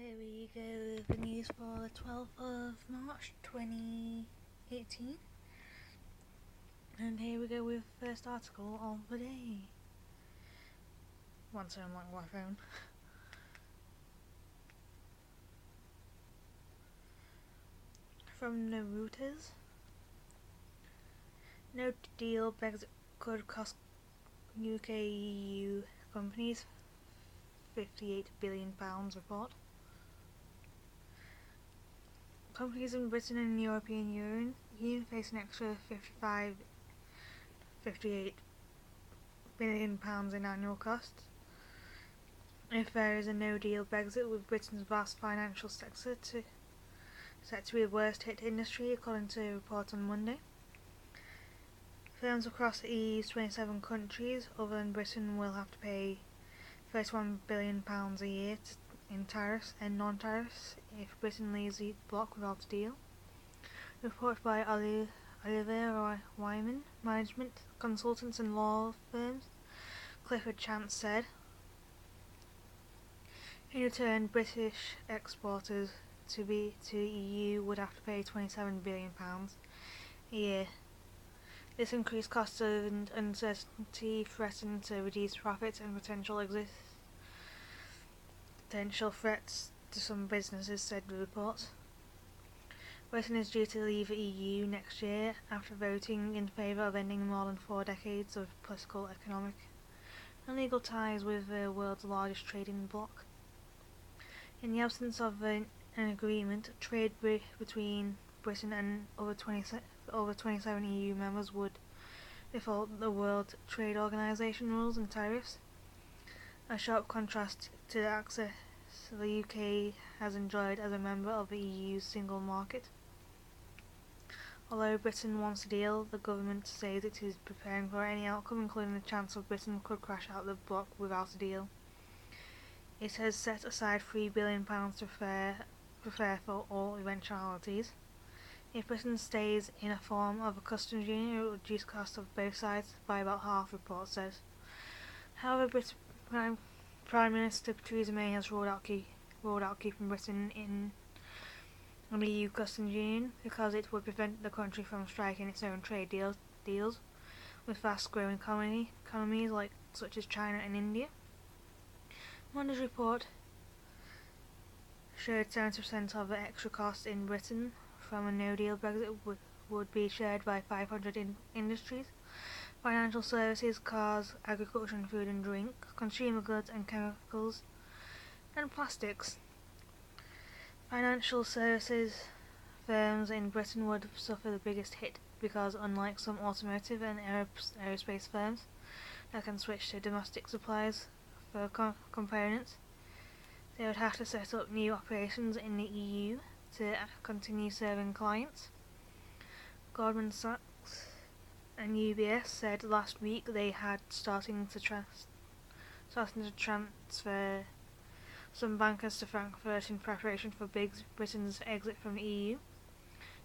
Here we go with the news for the 12th of March 2018. And here we go with the first article of the day. Once I unlock my phone. From the Reuters. No deal Brexit could cost UK EU companies £58 billion report. Companies in Britain and the European Union face an extra £58 billion in annual costs if there is a no-deal Brexit, with Britain's vast financial sector set to be the worst hit industry, according to a report on Monday. Firms across the EU's 27 countries other than Britain will have to pay £31 billion a year in tariffs and non-tariffs if Britain leaves the bloc without a deal. Reported by Oliver Wyman, management consultants and law firms, Clifford Chance said. In return, British exporters to EU would have to pay £27 billion a year. This increased costs and uncertainty threaten to reduce profits and potential threats to some businesses, said the report. Britain is due to leave the EU next year after voting in favour of ending more than 4 decades of political, economic and legal ties with the world's largest trading bloc. In the absence of an agreement, trade between Britain and over 27 EU members would default the World Trade Organization rules and tariffs, a sharp contrast to the access the UK has enjoyed as a member of the EU's single market. Although Britain wants a deal, the government says it is preparing for any outcome, including the chance of Britain could crash out the bloc without a deal. It has set aside £3 billion to prepare for all eventualities. If Britain stays in a form of a customs union, it will reduce costs of both sides by about half, the report says. However, Prime Minister Theresa May has ruled out keeping Britain in an EU customs union because it would prevent the country from striking its own trade deals with fast-growing economies such as China and India. Monday's report showed 70% of the extra costs in Britain from a no-deal Brexit would be shared by 500 industries: financial services, cars, agriculture and food and drink, consumer goods and chemicals, and plastics. Financial services firms in Britain would suffer the biggest hit because, unlike some automotive and aerospace firms that can switch to domestic suppliers for components, they would have to set up new operations in the EU to continue serving clients. Goldman Sachs and UBS said last week they had starting to transfer some bankers to Frankfurt in preparation for Britain's exit from the EU.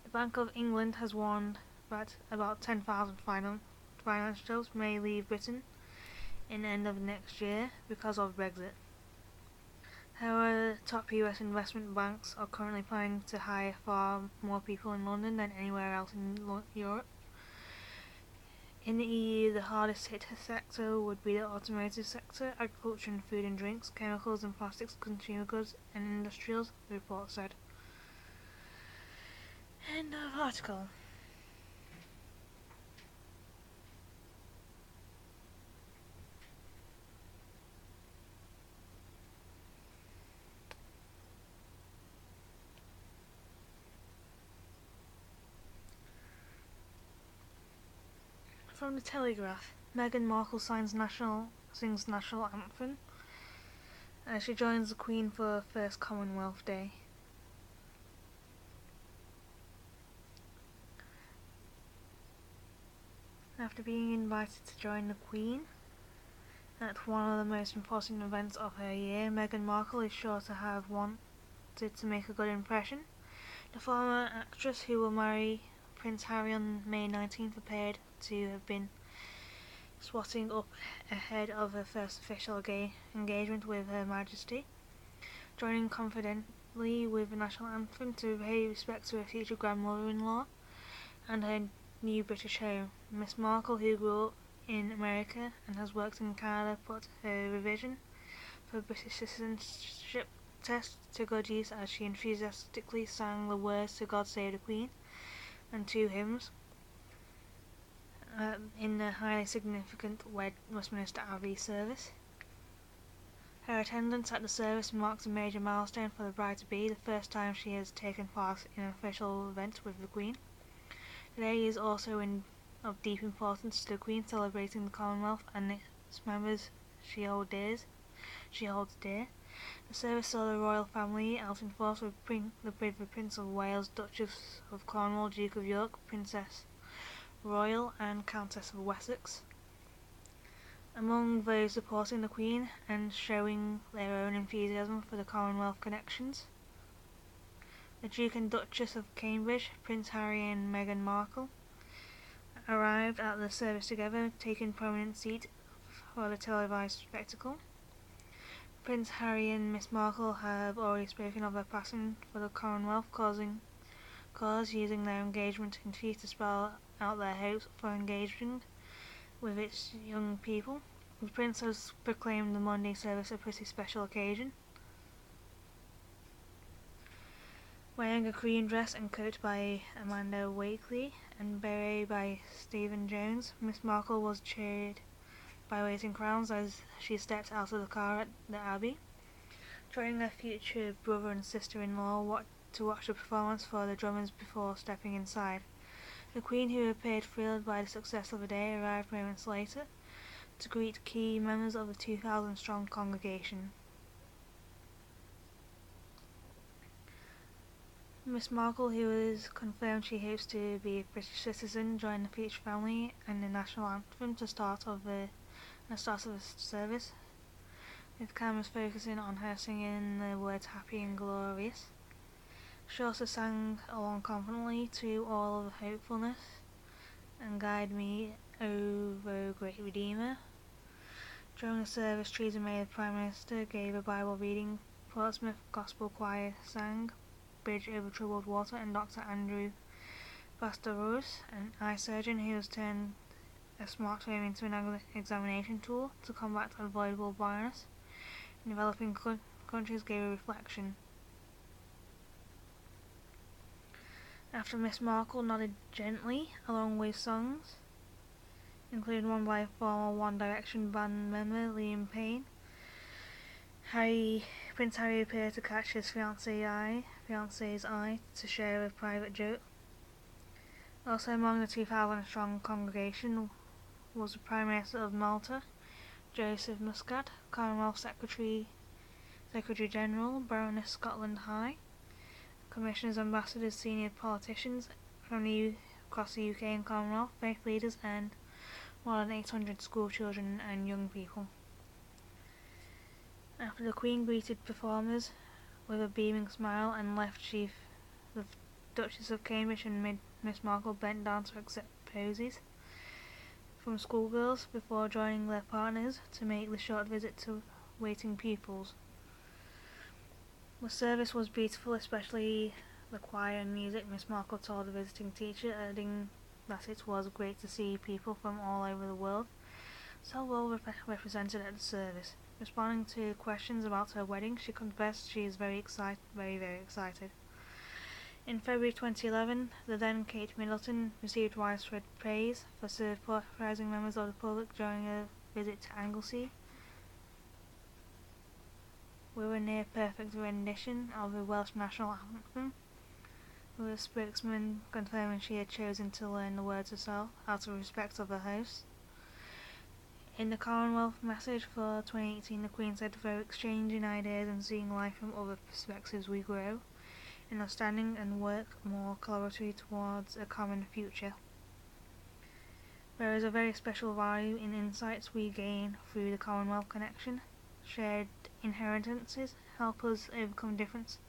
The Bank of England has warned that about 10,000 finance jobs may leave Britain in the end of next year because of Brexit. However, top US investment banks are currently planning to hire far more people in London than anywhere else in Europe. In the EU, the hardest hit sector would be the automotive sector, agriculture and food and drinks, chemicals and plastics, consumer goods and industrials, the report said. End of article. From the Telegraph, Meghan Markle sings national anthem as she joins the Queen for her first Commonwealth Day. After being invited to join the Queen at one of the most important events of her year, Meghan Markle is sure to have wanted to make a good impression. The former actress, who will marry Prince Harry on May 19th, appeared to have been swatting up ahead of her first official engagement with Her Majesty. joining confidently with the national anthem to pay respect to her future grandmother-in-law and her new British home. Miss Markle, who grew up in America and has worked in Canada, put her revision for British citizenship test to good use as she enthusiastically sang the words to God Save the Queen and two hymns in the highly significant Westminster Abbey service. Her attendance at the service marks a major milestone for the bride-to-be, the first time she has taken part in an official event with the Queen. Today is also of deep importance to the Queen, celebrating the Commonwealth and its members she holds dear. The service saw the royal family out in force with the Prince of Wales, Duchess of Cornwall, Duke of York, Princess Royal and Countess of Wessex. Among those supporting the Queen and showing their own enthusiasm for the Commonwealth connections, the Duke and Duchess of Cambridge, Prince Harry and Meghan Markle, arrived at the service together, taking prominent seat for the televised spectacle. Prince Harry and Miss Markle have already spoken of their passion for the Commonwealth cause, using their engagement interview to spell out their hopes for engaging with its young people. The Prince has proclaimed the Monday service a pretty special occasion. Wearing a cream dress and coat by Amanda Wakely and beret by Stephen Jones, Miss Markle was cheered by waving crowns as she stepped out of the car at the Abbey, joining her future brother and sister-in-law to watch the performance for the drummers before stepping inside. The Queen, who appeared thrilled by the success of the day, arrived moments later to greet key members of the 2,000-strong congregation. Miss Markle, who is confirmed she hopes to be a British citizen, joined the future family and the national anthem to start of the service, with cameras focusing on her singing the words "happy and glorious." She also sang along confidently to "All of Hopefulness" and "Guide Me, O thou Great Redeemer." During the service, Theresa May, the Prime Minister, gave a Bible reading, Portsmouth Gospel Choir sang "Bridge Over Troubled Water," and Dr. Andrew Bastarous, an eye surgeon who has turned a smartphone into an examination tool to combat avoidable blindness in developing countries, gave a reflection. After Miss Markle nodded gently along with songs, including one by former One Direction band member Liam Payne, Prince Harry appeared to catch his fiancee's eye to share a private joke. Also among the 2,000-strong congregation was the Prime Minister of Malta, Joseph Muscat, Commonwealth Secretary General, Baroness Scotland High, commissioners, ambassadors, senior politicians from across the UK and Commonwealth, faith leaders, and more than 800 school children and young people. After the Queen greeted performers with a beaming smile and left, the Duchess of Cambridge and Miss Markle bent down to accept posies from schoolgirls before joining their partners to make the short visit to waiting pupils. The service was beautiful, especially the choir and music, Miss Markle told the visiting teacher, adding that it was great to see people from all over the world so well represented at the service. Responding to questions about her wedding, she confessed she is very excited. In February 2011, the then Kate Middleton received widespread praise for surprising members of the public during a visit to Anglesey with a near-perfect rendition of the Welsh national anthem, with a spokesman confirming she had chosen to learn the words herself out of respect of the host. In the Commonwealth message for 2018, the Queen said, "Through exchanging ideas and seeing life from other perspectives, we grow in understanding and work more collaboratively towards a common future. There is a very special value in insights we gain through the Commonwealth connection. Shared inheritances help us overcome difference,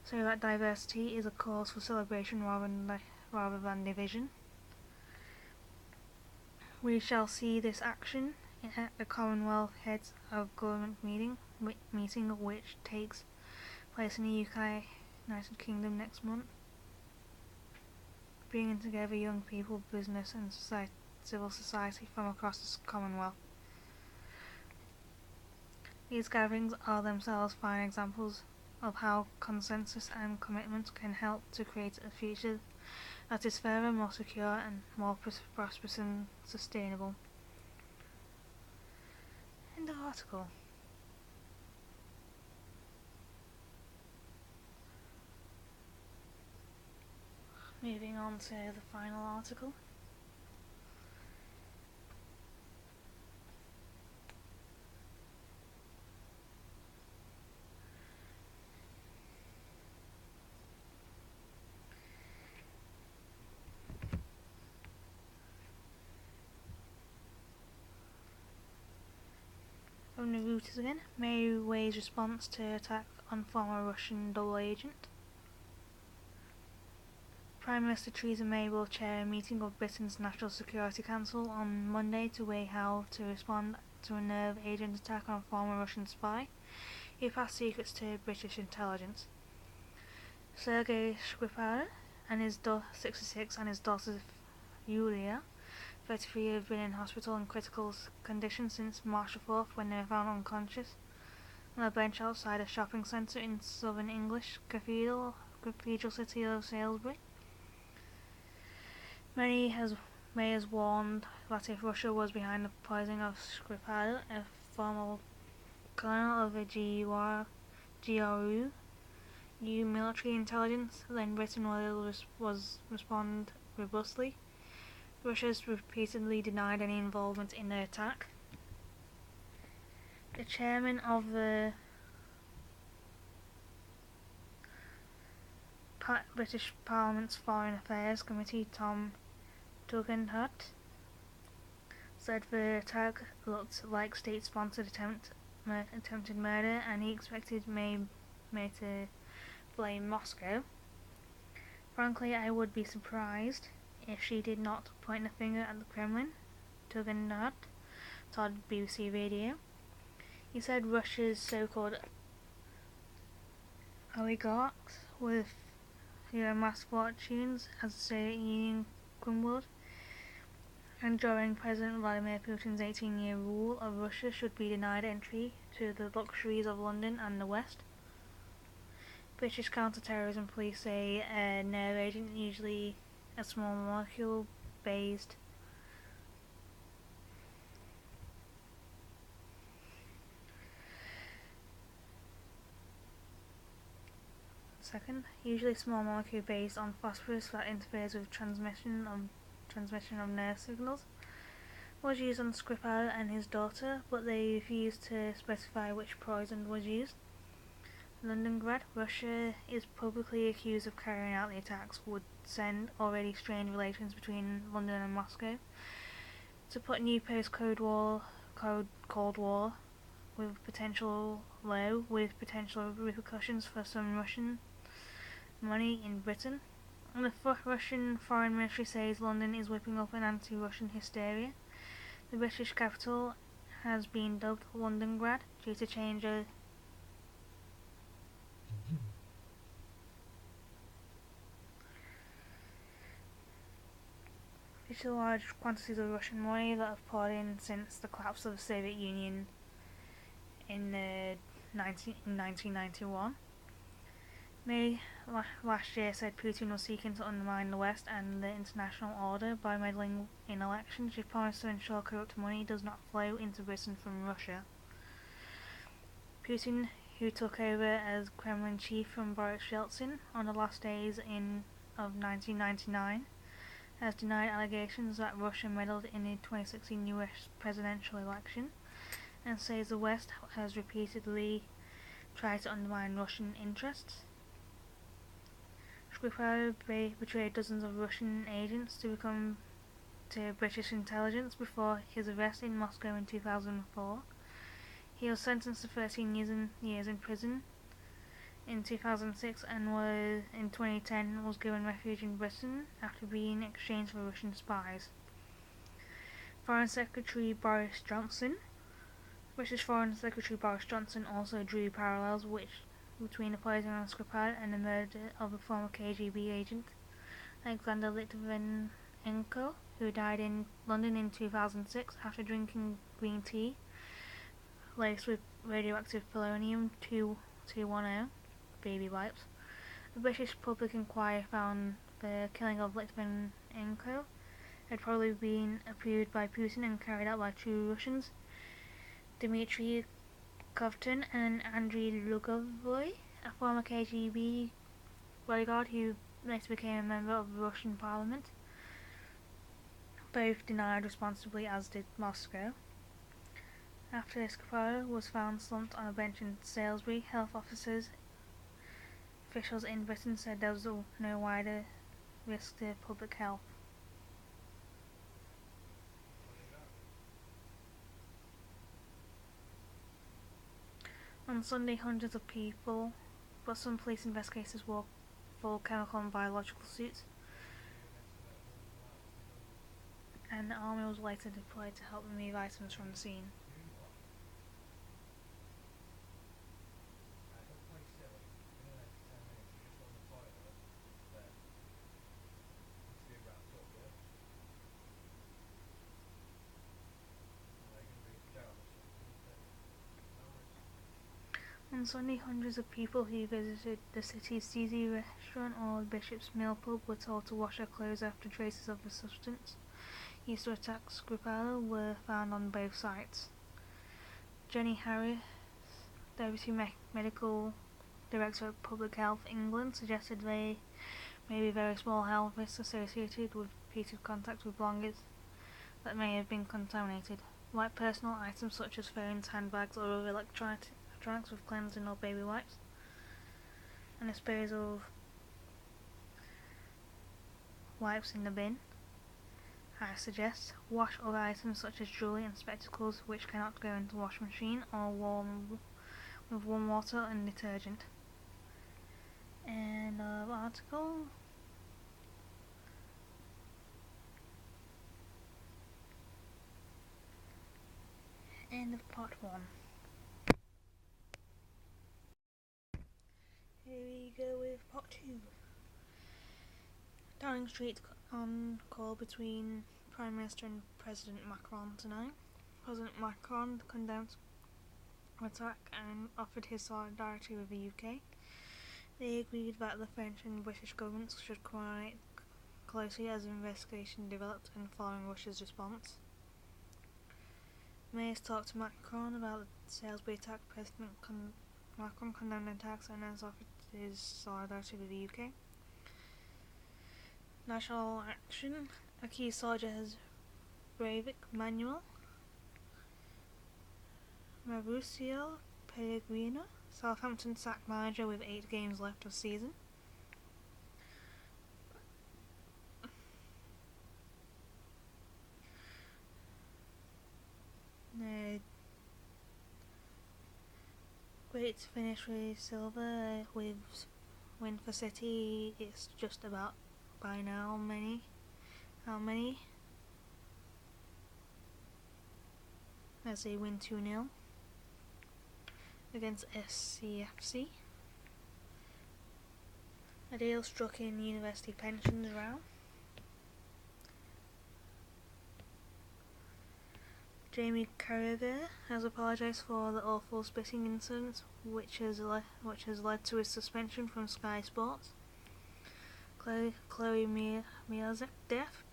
so that diversity is a cause for celebration rather than division. We shall see this action at the Commonwealth Heads of Government meeting which takes place in the UK, United Kingdom next month, bringing together young people, business and civil society from across the Commonwealth. These gatherings are themselves fine examples of how consensus and commitment can help to create a future that is fairer, more secure and more prosperous and sustainable. End of article. Moving on to the final article. From the Reuters again, May weighs response to attack on former Russian double agent. Prime Minister Theresa May will chair a meeting of Britain's National Security Council on Monday to weigh how to respond to a nerve agent attack on a former Russian spy who passed secrets to British intelligence. Sergei Skripal and his 66 and his daughter Yulia, 33, have been in hospital in critical condition since March 4th when they were found unconscious on a bench outside a shopping centre in southern English cathedral city of Salisbury. May has warned that if Russia was behind the poisoning of Skripal, a former colonel of the GRU, new military intelligence, then Britain will respond robustly. Russia has repeatedly denied any involvement in the attack. The chairman of the British Parliament's Foreign Affairs Committee, Tom Tugendhat, said the attack looked like state-sponsored attempted murder, and he expected May to blame Moscow. Frankly, I would be surprised if she did not point the finger at the Kremlin, Tugendhat told BBC Radio. He said Russia's so-called oligarchs with mass fortunes as the Soviet Union crumbled, and during President Vladimir Putin's 18-year rule of Russia should be denied entry to the luxuries of London and the West. British counter-terrorism police say a nerve agent, usually a small molecule based on phosphorus that interferes with transmission of nerve signals, was used on Skripal and his daughter, but they refused to specify which poison was used. Londongrad, Russia is publicly accused of carrying out the attacks, would send already strained relations between London and Moscow to put new post-Cold War with potential repercussions for some Russian money in Britain. The Russian Foreign Ministry says London is whipping up an anti-Russian hysteria. The British capital has been dubbed Londongrad due to change due large quantities of Russian money that have poured in since the collapse of the Soviet Union in 1991. May last year said Putin was seeking to undermine the West and the international order by meddling in elections. She promised to ensure corrupt money does not flow into Britain from Russia. Putin, who took over as Kremlin chief from Boris Yeltsin on the last days of 1999, has denied allegations that Russia meddled in the 2016 US presidential election, and says the West has repeatedly tried to undermine Russian interests. Skripal betrayed dozens of Russian agents to British intelligence before his arrest in Moscow in 2004. He was sentenced to 13 years in prison in 2006 and in 2010 was given refuge in Britain after being exchanged for Russian spies. British Foreign Secretary Boris Johnson also drew parallels with between the poison on Skripal and the murder of a former KGB agent, Alexander Litvinenko, who died in London in 2006 after drinking green tea laced with radioactive polonium-210 baby wipes. The British Public Inquiry found the killing of Litvinenko had probably been approved by Putin and carried out by two Russians, Dmitry Kovtun and Andrei Lugovoy, a former KGB bodyguard who later became a member of the Russian parliament. Both denied responsibility, as did Moscow. After Skripal was found slumped on a bench in Salisbury, health officials in Britain said there was no wider risk to public health. On Sunday, hundreds of people, but some police investigators wore full chemical and biological suits, and the army was later deployed to help remove items from the scene. On Sunday, hundreds of people who visited the city's Zizi restaurant or Bishop's Mill pub were told to wash their clothes after traces of the substance used to attack Skripal were found on both sites. Jenny Harris, Deputy Medical Director of Public Health England, suggested there may be very small health risks associated with repeated contact with belongings that may have been contaminated, like personal items such as phones, handbags, or other electronics with cleansing or baby wipes, and dispose of wipes in the bin. I suggest wash other items such as jewellery and spectacles which cannot go into the washing machine or warm with warm water and detergent. End of article. End of part 1. Here we go with part 2. Downing Street on call between Prime Minister and President Macron tonight. President Macron condemned the attack and offered his solidarity with the UK. They agreed that the French and British governments should coordinate closely as the investigation developed and following Russia's response. Mayors talked to Macron about the Salisbury attack. President Macron condemned the attacks and has offered his solidarity with the UK. National action. A key soldier has Breivik Manuel Mauricio Pellegrino, Southampton sacked manager with 8 games left of season. Great finish with Silva with win for City. It's just about by now how many as they win 2-0 against SCFC. A deal struck in university pensions row. Jamie Carragher has apologised for the awful spitting incident which has led to his suspension from Sky Sports. Chloe Mears' death.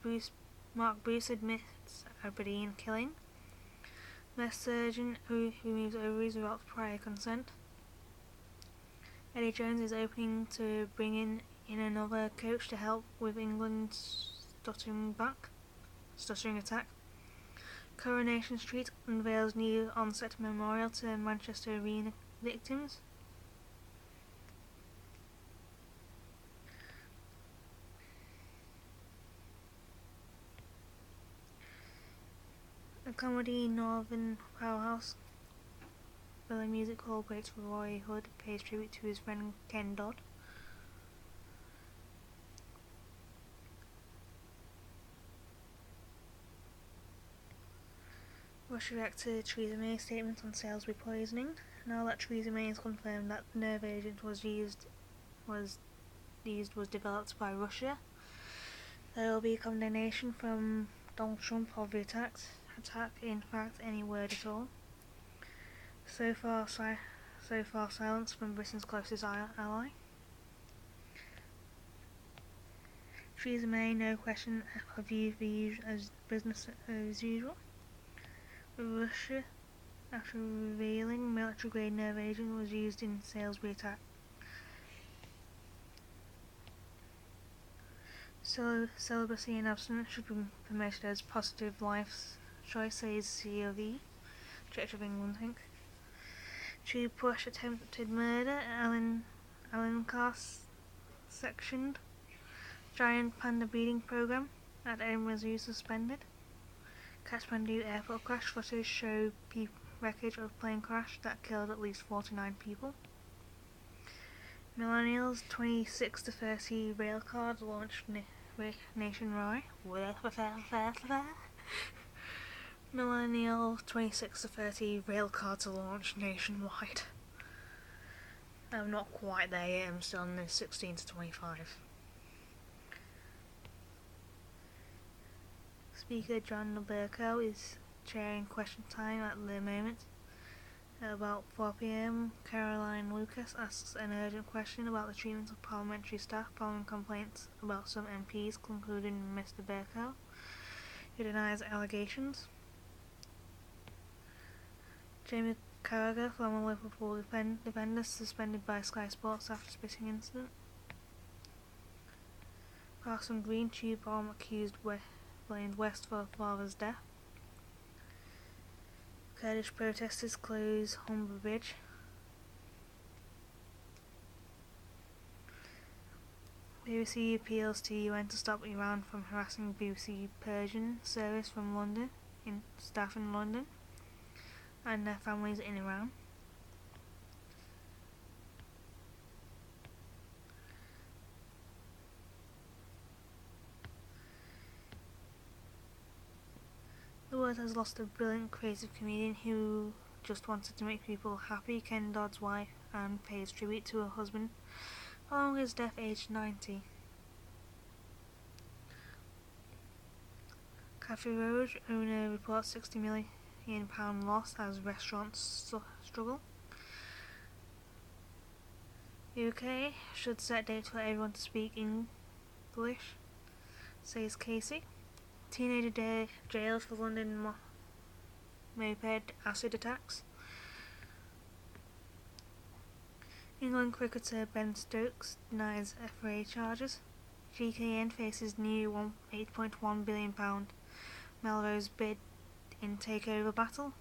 Mark Bruce admits Aberdeen killing. Breast surgeon who removes ovaries without prior consent. Eddie Jones is opening to bring in another coach to help with England's stuttering attack. Coronation Street unveils new on-set memorial to Manchester Arena victims. A comedy Northern powerhouse Villa Music Hall great Roy Hood pays tribute to his friend Ken Dodd. Russia reacted to Theresa May's statement on Salisbury poisoning. Now that Theresa May has confirmed that the nerve agent was developed by Russia, there will be condemnation from Donald Trump of the attack, in fact, any word at all. So far silence from Britain's closest ally. Theresa May, no question, have viewed as business as usual. Russia, after revealing military-grade nerve agent was used in Salisbury attack. Celibacy and abstinence should be promoted as positive life choice, says COV, Church of England, I think. To push attempted murder, Alan Carr sectioned. Giant panda breeding program at Edinburgh Zoo suspended. Kathmandu airport crash footage show wreckage of plane crash that killed at least 49 people. Millennials 26 to 30 rail cards launched nationwide. Millennial 26 to 30 rail cards are launched nationwide. I'm not quite there yet, I'm still in the 16 to 25. Speaker John Bercow is chairing question time at the moment. At about 4 p.m, Caroline Lucas asks an urgent question about the treatment of parliamentary staff following complaints about some MPs, including Mr Bercow, who denies allegations. Jamie Carragher, former Liverpool defender, suspended by Sky Sports after spitting incident. Parson Green tube bomb accused blamed West for father's death. Kurdish protesters close Humber Bridge. BBC appeals to UN to stop Iran from harassing BBC Persian service from London, staff in London, and their families in Iran. The world has lost a brilliant creative comedian who just wanted to make people happy. Ken Dodd's wife Anne pays tribute to her husband following his death aged 90. Cafe Road owner reports £60 million loss as restaurants struggle. UK should set dates for everyone to speak English, says Casey. Teenager jailed for London moped acid attacks. England cricketer Ben Stokes denies FA charges. GKN faces new £8.1 billion Melrose bid in takeover battle.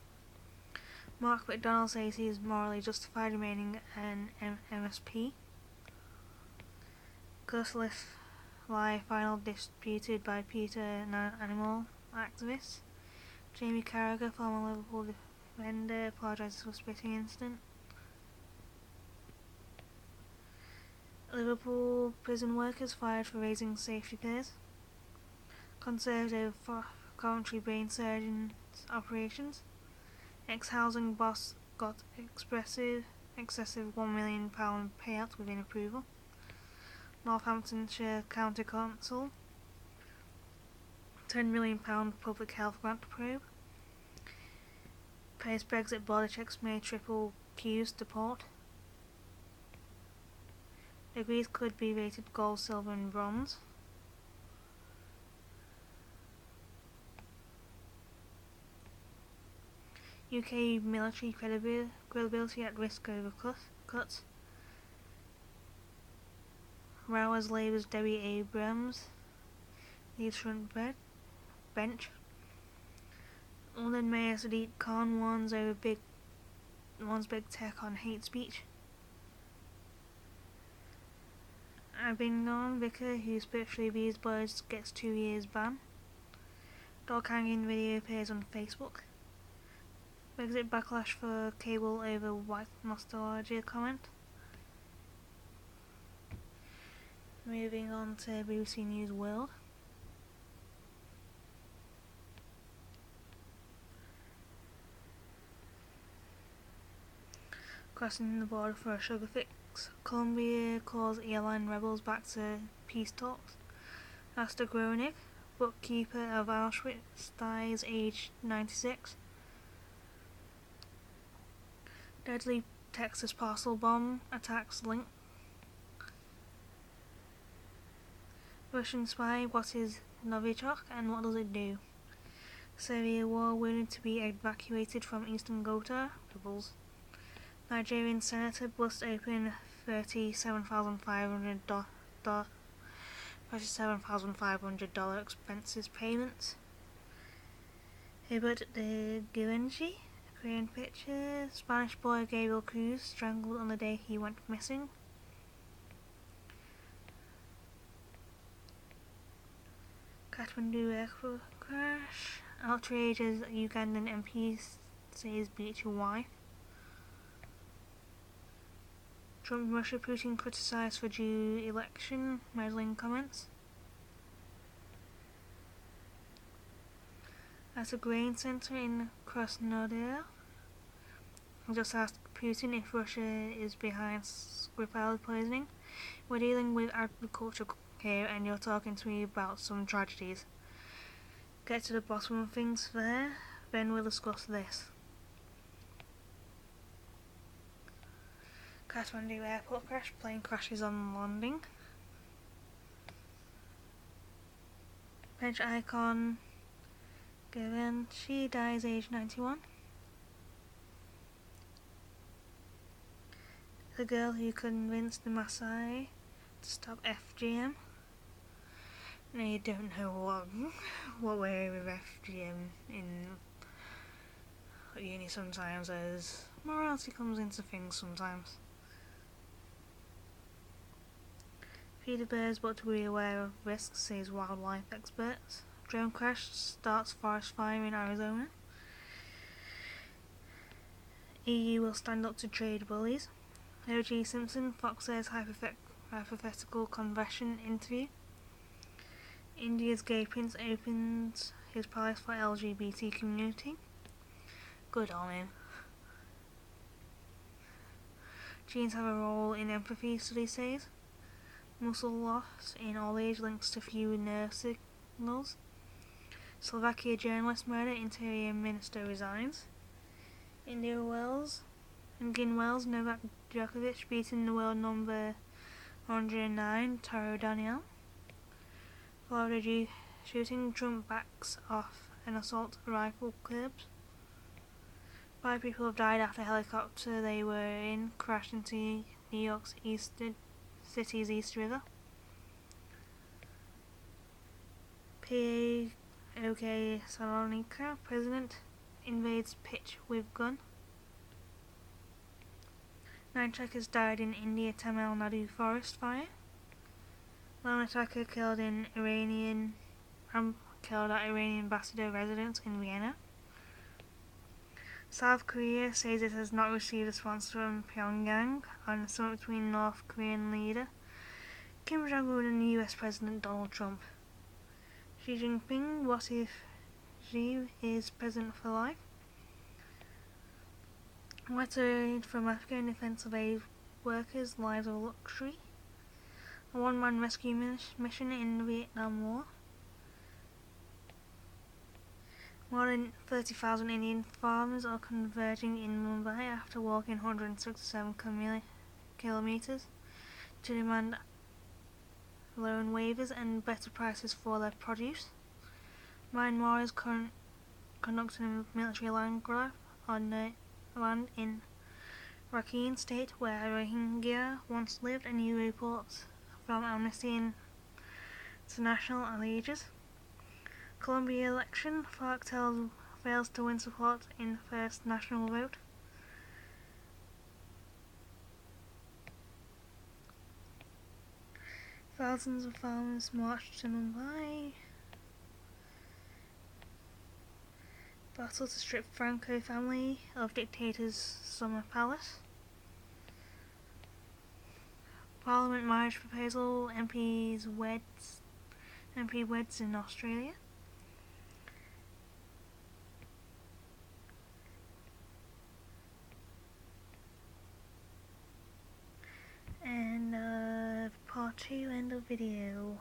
Mark McDonald says he is morally justified remaining an MSP. Gus Live final disputed by Peter, animal activist. Jamie Carragher, former Liverpool defender, apologises for spitting incident. Liverpool prison workers fired for raising safety fears. Conservative Coventry brain surgeon's operations. Ex-housing boss got excessive £1 million payout within approval. Northamptonshire County Council £10 million public health grant probe. Post Brexit border checks may triple queues to port. Degrees could be rated gold, silver and bronze. UK military credibility at risk over cuts. Row as Labour's Debbie Abrams leads front bench. London Mayor Sadiq Khan warns big tech on hate speech. Abingdon vicar who spiritually abused boys gets 2 years ban. Dog hanging video appears on Facebook. Brexit backlash for cable over white nostalgia comment. Moving on to BBC News World. crossing the border for a sugar fix. Colombia calls airline rebels back to peace talks. Asta Groening, bookkeeper of Auschwitz, dies aged 96. Deadly Texas parcel bomb attacks Link. Russian spy, what is Novichok and what does it do? Syria war willing to be evacuated from eastern Ghouta, rebels. Nigerian senator busts open $37,500 expenses payments. Hubert de Givenchy, Korean picture. Spanish boy Gabriel Cruz strangled on the day he went missing. Kathmandu aircraft crash. Outrage as Ugandan MP says beat your wife. Trump Russia Putin criticised for Jew election, meddling comments. At a grain centre in Krasnodar, just asked Putin if Russia is behind Skripal poisoning. We're dealing with agriculture here and you're talking to me about some tragedies. Get to the bottom of things there, then we'll discuss this. Kathmandu airport crash, plane crashes on landing. French icon Givenchy dies aged 91. The girl who convinced the Maasai to stop FGM. Now you don't know what way with FGM in uni sometimes, as morality comes into things sometimes. Feed the birds but to be aware of risks, says wildlife experts. Drone crash starts forest fire in Arizona. EU will stand up to trade bullies. O.J. Simpson, Fox says hypothetical conversion interview. India's gay prince opens his palace for LGBT community. Good on him. Genes have a role in empathy, study says. Muscle loss in old age links to fewer nerve signals. Slovakia journalist murder, interior minister resigns. Indian Wells, Novak Djokovic beating the world number 109, Taro Daniel. Florida shooting, Trump backs off an assault rifle curbs. 5 people have died after a helicopter they were in crashed into New York's city's East River. PAOK Salonika, president invades pitch with gun. 9 trekkers died in India Tamil Nadu forest fire. Lone attacker killed at Iranian ambassador residence in Vienna. South Korea says it has not received a response from Pyongyang on the summit between North Korean leader Kim Jong-un and US President Donald Trump. Xi Jinping, what if Xi is president for life? Letter from Afghan defensive aid workers, lives of luxury. A one-man rescue mission in the Vietnam War. More than 30,000 Indian farmers are converging in Mumbai after walking 167 kilometers to demand loan waivers and better prices for their produce. Myanmar is conducting a military land grab on land in Rakhine State where Rohingya once lived, and new reports from Amnesty International alleges. Colombia election, FARC fails to win support in the first national vote. Thousands of farmers marched to Mumbai. Battle to strip Franco family of dictator's summer palace. Parliament marriage proposal, MP weds in Australia. And part 2 end of video.